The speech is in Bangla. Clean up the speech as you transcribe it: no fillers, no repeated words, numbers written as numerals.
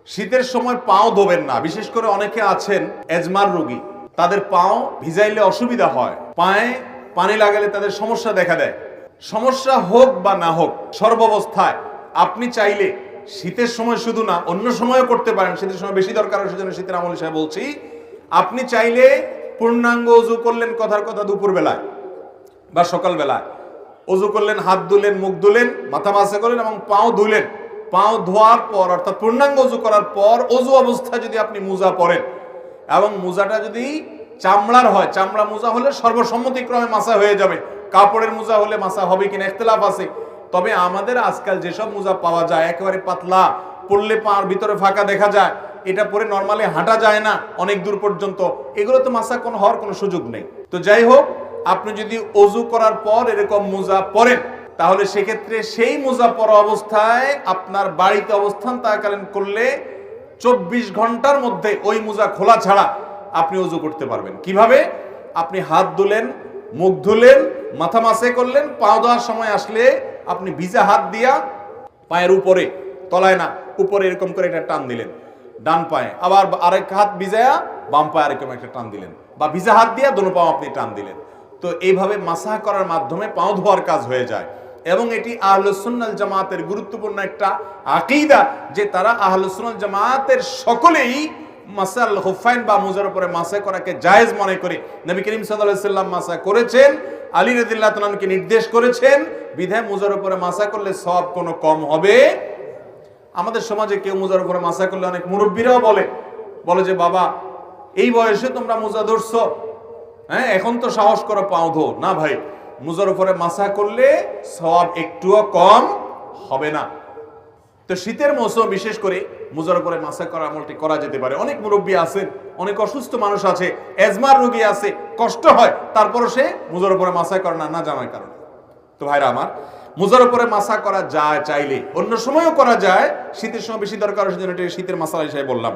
শীতের সময় পাও ধোবেন না, বিশেষ করে অনেকে আছেন এজমার রোগী, তাদের পাও ভিজাইলে অসুবিধা হয়, পায়ে পানি লাগালে তাদের সমস্যা দেখা দেয়। সমস্যা হোক বা না হোক, সর্বাবস্থায় আপনি চাইলে শীতের সময় শুধু না অন্য সময়ও করতে পারেন। শীতের সময় বেশি দরকার, সেজন্য শীতের আমল হিসেবে বলছি। আপনি চাইলে পূর্ণাঙ্গ ওযু করলেন, কথার কথা দুপুর বেলায় বা সকাল বেলায় ওযু করলেন, হাত ধুলেন, মুখ ধুলেন, মাথা মাসে করলেন এবং পাও ধুলেন। পাও ধোয়ার পর অর্থাৎ পূর্ণাঙ্গ ওযু করার পর ওযু অবস্থায় যদি আপনি মোজা পরেন এবং মোজাটা যদি চামড়ার হয়, চামড়া মোজা হলে সর্বসম্মতিক্রমে মাসা হয়ে যাবে। কাপড়ের মোজা হলে মাসা হবে কিনা ইখতিলাফ আছে। তবে আমাদের আজকাল যেসব মোজা পাওয়া যায় একেবারে পাতলা, পরলে পার ভিতরে ফাঁকা দেখা যায়, এটা পরে নরমালি হাঁটা যায় না অনেক দূর পর্যন্ত, এগুলো তো মাসা কোনো হওয়ার কোনো সুযোগ নেই। তো যাই হোক, আপনি যদি ওযু করার পর এরকম মোজা পরেন তাহলে সেক্ষেত্রে সেই মোজা পরা অবস্থায় আপনার বাড়িতে অবস্থান থাকাকালীন করলে 24 ঘন্টার মধ্যে ওই মোজা খোলা ছাড়া আপনি ওযু করতে পারবেন। কিভাবে? আপনি হাত ধুলেন, মুখ ধুলেন, মাথা মাসে করলেন, পাও ধোয়ার সময় আসলে আপনি ভিজা হাত দিয়া পায়ের উপরে, তলায় না উপরে এরকম করে একটা টান দিলেন ডান পায়ে, আবার আরেক হাত ভিজায়া বাম পায়ে আরেকরকম একটা টান দিলেন, বা ভিজা হাত দিয়া দোনো পাও আপনি টান দিলেন। তো এইভাবে মাসাহ করার মাধ্যমে পাও ধোয়ার কাজ হয়ে যায়। এবং এটি আহলুস সুন্নাহ ওয়াল জামাতের গুরুত্বপূর্ণ একটা আকীদা যে তারা আহলুস সুন্নাহ ওয়াল জামাতের সকলেই মাসাল খুফাইন বা মোজার উপরে মাসাহ করাকে জায়েজ মনে করে। নবী করিম সাল্লাল্লাহু আলাইহি সাল্লাম মাসাহ করেছেন, আলী রাদিয়াল্লাহু তাআলা আনহুকে নির্দেশ করেছেন, বিধায় মোজার উপরে মাসাহ করলে সওয়াব কোনো কম হবে। আমাদের সমাজে কেউ মোজার উপরে মাসাহ করলে অনেক মুরব্বীরাও বলে যে বাবা এই বয়সে তোমরা মোজা ধরছো, হ্যাঁ এখন তো সাহস করো পাও ধো। না ভাই, মোজার উপরে মাসাহ করলে সওয়াব একটুও কম হবে না। তো শীতের মৌসুম বিশেষ করে মোজার উপরে মাসাহ করা আমলটি করা যেতে পারে। অনেক মুরব্বী আছেন, অনেক অসুস্থ মানুষ আছে, এজমার রোগী আছে, কষ্ট হয়, তারপরও সে মোজার উপরে মাসাহ করে না জানার কারণে। তো ভাইরা আমার, মোজার উপরে মাসাহ করা যায় চাইলে, অন্য সময়ও করা যায়, শীতের সময় বেশি দরকার, সেজন্য শীতের মাসালা হিসেবে বললাম।